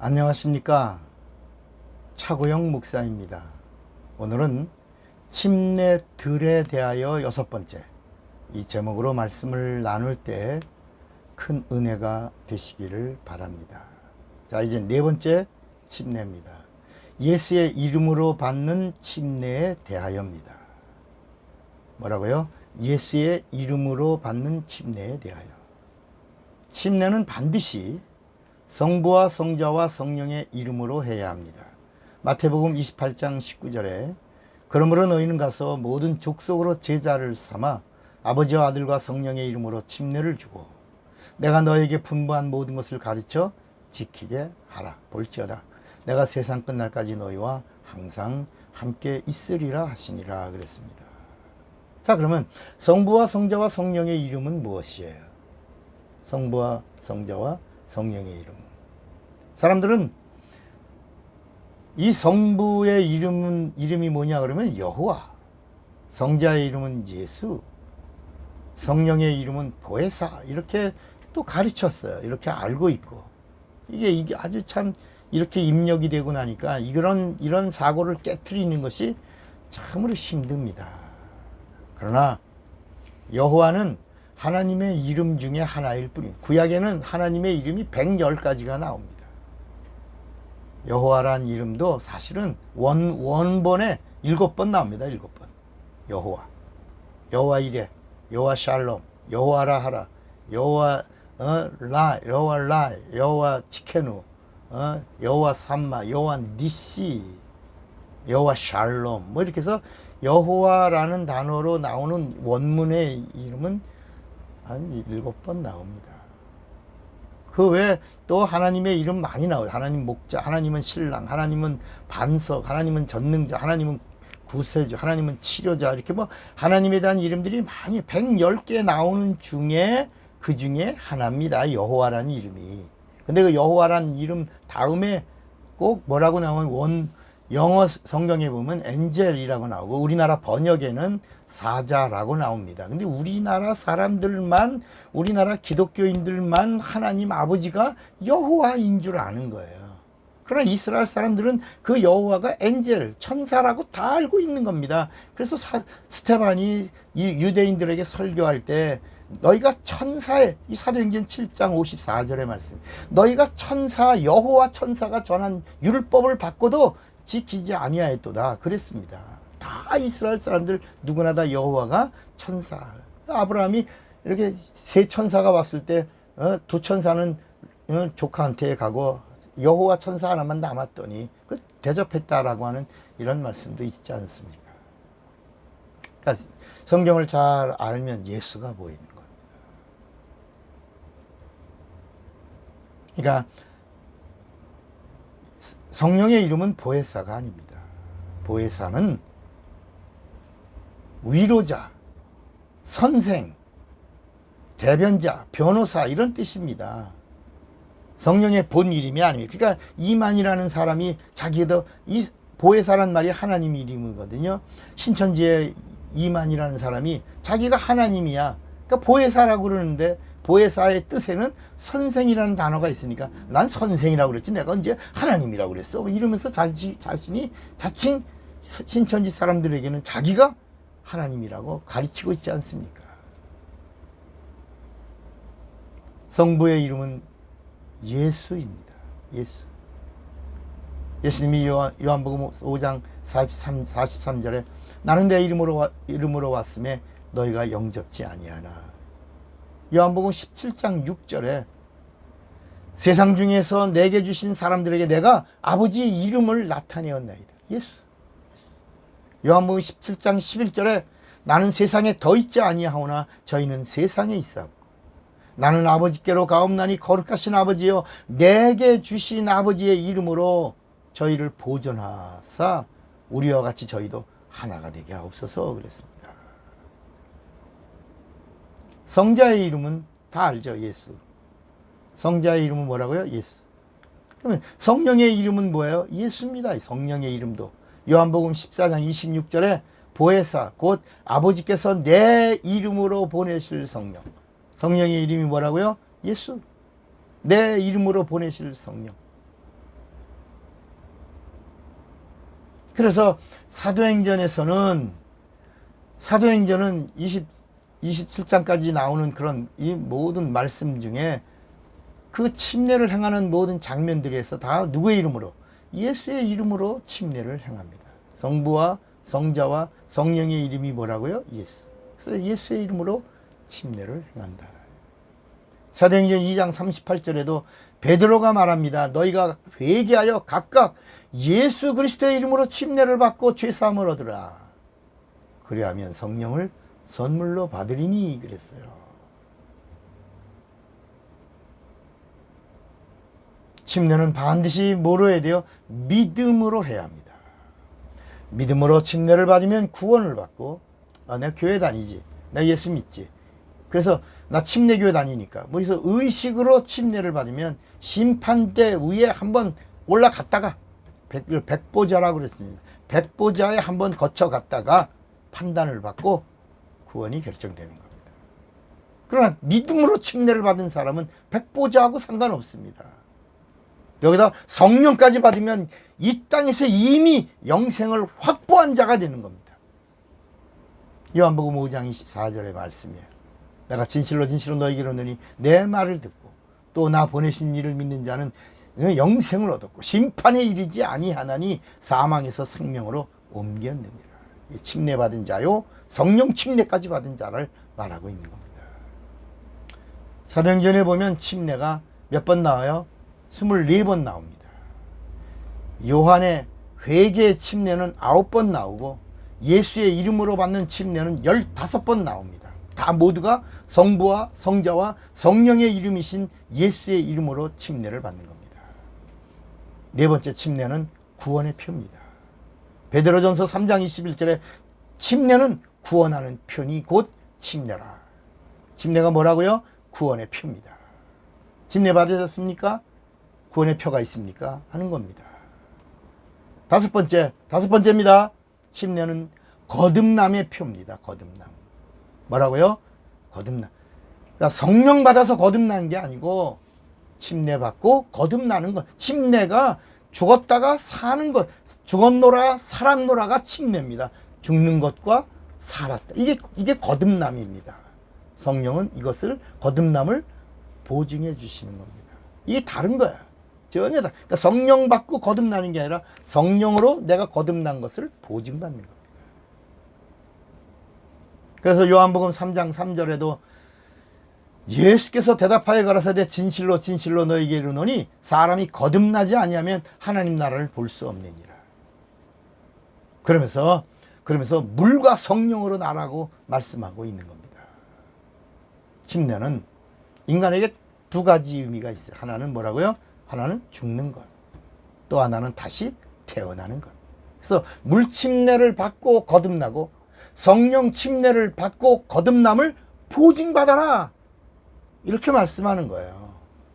안녕하십니까. 차고영 목사입니다. 오늘은 침례들에 대하여 6번째, 이 제목으로 말씀을 나눌 때 큰 은혜가 되시기를 바랍니다. 자, 이제 4번째 침례입니다. 예수의 이름으로 받는 침례에 대하여입니다. 뭐라고요? 예수의 이름으로 받는 침례에 대하여. 침례는 반드시 성부와 성자와 성령의 이름으로 해야 합니다. 마태복음 28장 19절에 그러므로 너희는 가서 모든 족속으로 제자를 삼아 아버지와 아들과 성령의 이름으로 침례를 주고 내가 너에게 분부한 모든 것을 가르쳐 지키게 하라. 볼지어다 내가 세상 끝날까지 너희와 항상 함께 있으리라 하시니라 그랬습니다. 자, 그러면 성부와 성자와 성령의 이름은 무엇이에요? 성부와 성자와 성령의 이름. 사람들은 이 성부의 이름이 뭐냐 그러면 여호와, 성자의 이름은 예수, 성령의 이름은 보혜사, 이렇게 또 가르쳤어요. 이렇게 알고 있고. 이게 아주 참 이렇게 입력이 되고 나니까 이런 사고를 깨트리는 것이 참으로 힘듭니다. 그러나 여호와는 하나님의 이름 중에 하나일 뿐이에요. 구약에는 하나님의 이름이 110가지가 나옵니다. 여호와란 이름도 사실은 원본에 7번 나옵니다. 7번. 여호와 이레, 여호와 샬롬, 여호와라 하라, 여호와 라, 여호와 치케누, 여호와 삼마, 여호와 니시, 여호와 샬롬, 뭐 이렇게 해서 여호와라는 단어로 나오는 원문의 이름은 한 7번 나옵니다. 그 외에 또 하나님의 이름 많이 나와요. 하나님 목자, 하나님은 신랑, 하나님은 반석, 하나님은 전능자, 하나님은 구세주, 하나님은 치료자, 이렇게 뭐 하나님에 대한 이름들이 많이 110개 나오는 중에 그 중에 하나입니다. 여호와라는 이름이. 근데 그 여호와라는 이름 다음에 꼭 뭐라고 나오면 영어 성경에 보면 엔젤이라고 나오고 우리나라 번역에는 사자라고 나옵니다. 근데 우리나라 사람들만, 우리나라 기독교인들만 하나님 아버지가 여호와인 줄 아는 거예요. 그러나 이스라엘 사람들은 그 여호와가 엔젤, 천사라고 다 알고 있는 겁니다. 그래서 스테반이 유대인들에게 설교할 때 너희가 천사의, 이 사도행전 7장 54절의 말씀, 너희가 천사, 여호와 천사가 전한 율법을 받고도 지키지 아니하였도다 그랬습니다. 다 이스라엘 사람들 누구나 다 여호와가 천사. 아브라함이 이렇게 세 천사가 왔을 때 두 천사는 조카한테 가고 여호와 천사 하나만 남았더니 그 대접했다라고 하는 이런 말씀도 있지 않습니까? 그러니까 성경을 잘 알면 예수가 보이는 겁니다. 그러니까 성령의 이름은 보혜사가 아닙니다. 보혜사는 위로자, 선생, 대변자, 변호사 이런 뜻입니다. 성령의 본 이름이 아닙니다. 그러니까 이만이라는 사람이 자기도, 이 보혜사란 말이 하나님 이름이거든요. 신천지에 이만이라는 사람이 자기가 하나님이야. 그러니까 보혜사라고 그러는데 보혜사의 뜻에는 선생이라는 단어가 있으니까 난 선생이라고 그랬지 내가 언제 하나님이라고 그랬어 이러면서 자신이 자칭 신천지 사람들에게는 자기가 하나님이라고 가르치고 있지 않습니까? 성부의 이름은 예수입니다. 예수. 예수님이 요한복음 5장 43절에 나는 내 이름으로 왔음에 너희가 영접지 아니하나. 요한복음 17장 6절에 세상 중에서 내게 주신 사람들에게 내가 아버지의 이름을 나타내었나이다. 예수. 요한복음 17장 11절에 나는 세상에 더 있지 아니하오나 저희는 세상에 있사옵고 나는 아버지께로 가옵나니 거룩하신 아버지여 내게 주신 아버지의 이름으로 저희를 보존하사 우리와 같이 저희도 하나가 되게 하옵소서 그랬습니다. 성자의 이름은 다 알죠. 예수. 성자의 이름은 뭐라고요? 예수. 그러면 성령의 이름은 뭐예요? 예수입니다. 성령의 이름도 요한복음 14장 26절에 보혜사 곧 아버지께서 내 이름으로 보내실 성령. 성령의 이름이 뭐라고요? 예수. 내 이름으로 보내실 성령. 그래서 사도행전은 27장까지 나오는 그런 이 모든 말씀 중에 그 침례를 행하는 모든 장면들에서 다 누구의 이름으로? 예수의 이름으로 침례를 행합니다. 성부와 성자와 성령의 이름이 뭐라고요? 예수. 그래서 예수의 이름으로 침례를 행한다. 사도행전 2장 38절에도 베드로가 말합니다. 너희가 회개하여 각각 예수 그리스도의 이름으로 침례를 받고 죄사함을 얻으라. 그리하면 성령을 선물로 받으리니 그랬어요. 침례는 반드시 뭐로 해야 돼요? 믿음으로 해야 합니다. 믿음으로 침례를 받으면 구원을 받고, 내가 교회 다니지, 나 예수 믿지, 그래서 나 침례교회 다니니까 그래서 의식으로 침례를 받으면 심판대 위에 한번 올라갔다가 백보자라고 그랬습니다. 백보자에 한번 거쳐갔다가 판단을 받고 구원이 결정되는 겁니다. 그러나 믿음으로 침례를 받은 사람은 백보자하고 상관없습니다. 여기다 성령까지 받으면 이 땅에서 이미 영생을 확보한 자가 되는 겁니다. 요한복음 5장 24절의 말씀이에요. 내가 진실로 진실로 너희에게 이르노니 내 말을 듣고 또 나 보내신 이를 믿는 자는 영생을 얻었고 심판에 이르지 아니하나니 사망에서 생명으로 옮겼느니라. 침례받은 자요 성령 침례까지 받은 자를 말하고 있는 겁니다. 사도행전에 보면 침례가 몇 번 나와요? 24번 나옵니다. 요한의 회개 침례는 9번 나오고 예수의 이름으로 받는 침례는 15번 나옵니다. 다 모두가 성부와 성자와 성령의 이름이신 예수의 이름으로 침례를 받는 겁니다. 네 번째 침례는 구원의 표입니다. 베드로전서 3장 21절에 침례는 구원하는 표니 곧 침례라. 침례가 뭐라고요? 구원의 표입니다. 침례 받으셨습니까? 구원의 표가 있습니까? 하는 겁니다. 다섯 번째입니다. 침례는 거듭남의 표입니다. 거듭남. 뭐라고요? 거듭남. 그러니까 성령 받아서 거듭난 게 아니고 침례 받고 거듭나는 것. 침례가 죽었다가 사는 것. 죽었노라 살았노라가 침례입니다. 죽는 것과 살았다. 이게 거듭남입니다. 성령은 이것을 거듭남을 보증해 주시는 겁니다. 이게 다른 거야. 전혀 다. 그러니까 성령 받고 거듭나는 게 아니라 성령으로 내가 거듭난 것을 보증받는 겁니다. 그래서 요한복음 3장 3절에도 예수께서 대답하여 가라사대 진실로 진실로 너희에게 이르노니 사람이 거듭나지 아니하면 하나님 나라를 볼 수 없느니라. 그러면서 물과 성령으로 나라고 말씀하고 있는 겁니다. 침례는 인간에게 두 가지 의미가 있어요. 하나는 뭐라고요? 하나는 죽는 것. 또 하나는 다시 태어나는 것. 그래서 물 침례를 받고 거듭나고 성령 침례를 받고 거듭남을 보증받아라. 이렇게 말씀하는 거예요.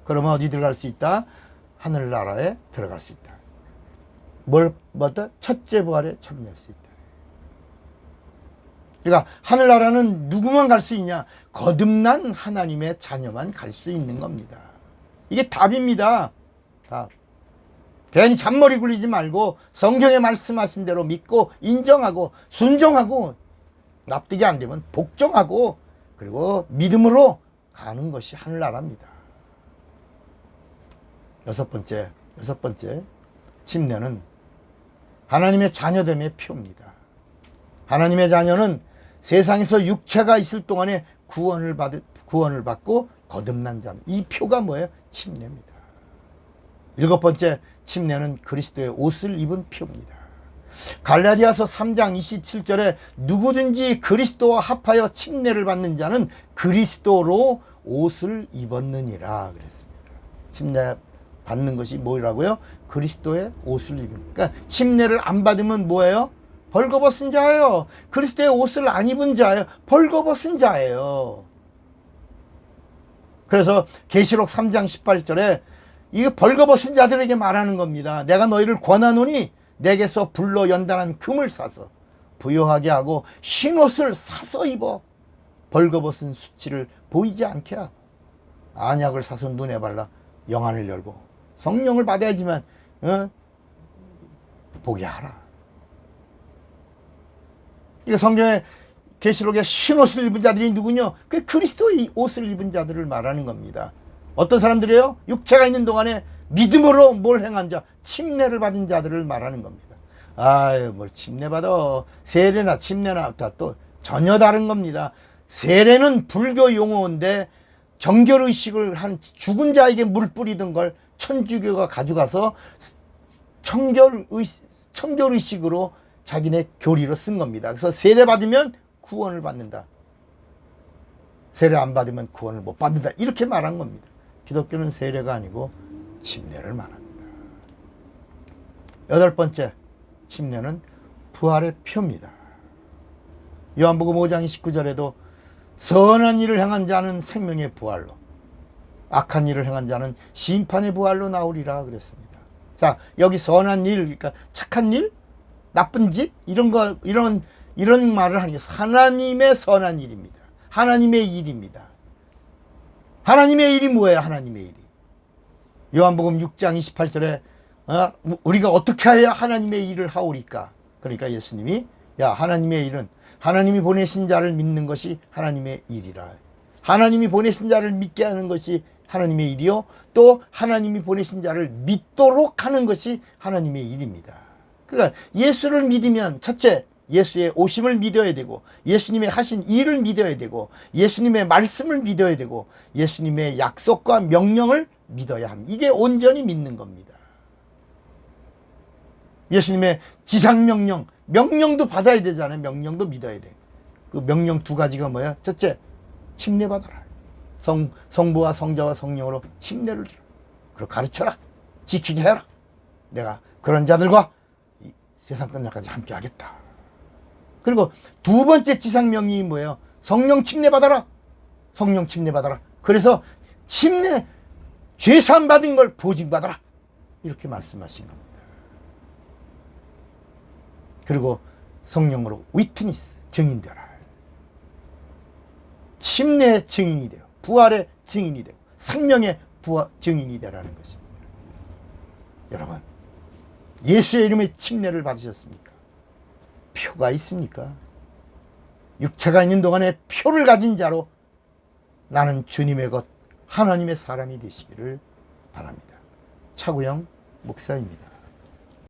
그러면 어디 들어갈 수 있다? 하늘나라에 들어갈 수 있다. 뭐다? 첫째 부활에 참여할 수 있다. 그러니까 하늘나라는 누구만 갈 수 있냐? 거듭난 하나님의 자녀만 갈 수 있는 겁니다. 이게 답입니다. 답. 괜히 잔머리 굴리지 말고 성경에 말씀하신 대로 믿고 인정하고 순종하고 납득이 안 되면 복종하고 그리고 믿음으로 가는 것이 하늘나라입니다. 여섯 번째 침례는 하나님의 자녀됨의 표입니다. 하나님의 자녀는 세상에서 육체가 있을 동안에 구원을 받고 거듭난 자. 이 표가 뭐예요? 침례입니다. 일곱 번째 침례는 그리스도의 옷을 입은 표입니다. 갈라디아서 3장 27절에 누구든지 그리스도와 합하여 침례를 받는 자는 그리스도로 옷을 입었느니라 그랬습니다. 침례 받는 것이 뭐라고요? 그리스도의 옷을 입은. 그러니까 침례를 안 받으면 뭐예요? 벌거벗은 자예요. 그리스도의 옷을 안 입은 자예요. 벌거벗은 자예요. 그래서 계시록 3장 18절에 이거 벌거벗은 자들에게 말하는 겁니다. 내가 너희를 권하노니 내게서 불로 연단한 금을 사서 부요하게 하고 흰옷을 사서 입어 벌거벗은 수치를 보이지 않게 하고 안약을 사서 눈에 발라 영안을 열고 성령을 받아야지만 보게 하라. 이거 성경에 계시록에 흰 옷을 입은 자들이 누구냐? 그 그리스도의 옷을 입은 자들을 말하는 겁니다. 어떤 사람들이에요? 육체가 있는 동안에 믿음으로 뭘 행한 자, 침례를 받은 자들을 말하는 겁니다. 아유, 뭘 침례받아. 세례나 침례나 다 또 전혀 다른 겁니다. 세례는 불교 용어인데 정결의식을 한 죽은 자에게 물 뿌리던 걸 천주교가 가져가서 청결의식으로 자기네 교리로 쓴 겁니다. 그래서 세례 받으면 구원을 받는다. 세례 안 받으면 구원을 못 받는다. 이렇게 말한 겁니다. 기독교는 세례가 아니고 침례를 말합니다. 여덟 번째, 침례는 부활의 표입니다. 요한복음 5장 29절에도 선한 일을 행한 자는 생명의 부활로, 악한 일을 행한 자는 심판의 부활로 나오리라 그랬습니다. 자, 여기 선한 일, 그러니까 착한 일, 나쁜 짓, 이런 말을 하는 게 하나님의 선한 일입니다. 하나님의 일입니다. 하나님의 일이 뭐예요? 하나님의 일이. 요한복음 6장 28절에 우리가 어떻게 해야 하나님의 일을 하오리까? 그러니까 예수님이 야, 하나님의 일은 하나님이 보내신 자를 믿는 것이 하나님의 일이라. 하나님이 보내신 자를 믿게 하는 것이 하나님의 일이요, 또 하나님이 보내신 자를 믿도록 하는 것이 하나님의 일입니다. 그러니까 예수를 믿으면 첫째, 예수의 오심을 믿어야 되고, 예수님의 하신 일을 믿어야 되고, 예수님의 말씀을 믿어야 되고, 예수님의 약속과 명령을 믿어야 합니다. 이게 온전히 믿는 겁니다. 예수님의 지상명령, 명령도 받아야 되잖아요. 명령도 믿어야 돼. 그 명령 두 가지가 뭐야? 첫째, 침례받아라. 성부와 성자와 성령으로 침례를 주라. 그리고 가르쳐라. 지키게 해라. 내가 그런 자들과 이 세상 끝날까지 함께 하겠다. 그리고 두 번째 지상명령이 뭐예요? 성령 침례받아라. 성령 침례받아라. 그래서 침례, 죄사함 받은 걸 보증받아라. 이렇게 말씀하신 겁니다. 그리고 성령으로 위트니스, 증인되라. 침례의 증인이 되고, 부활의 증인이 되고, 생명의 증인이 되라는 것입니다. 여러분, 예수의 이름의 침례를 받으셨습니까? 표가 있습니까? 육체가 있는 동안에 표를 가진 자로 나는 주님의 것, 하나님의 사람이 되시기를 바랍니다. 차구영 목사입니다.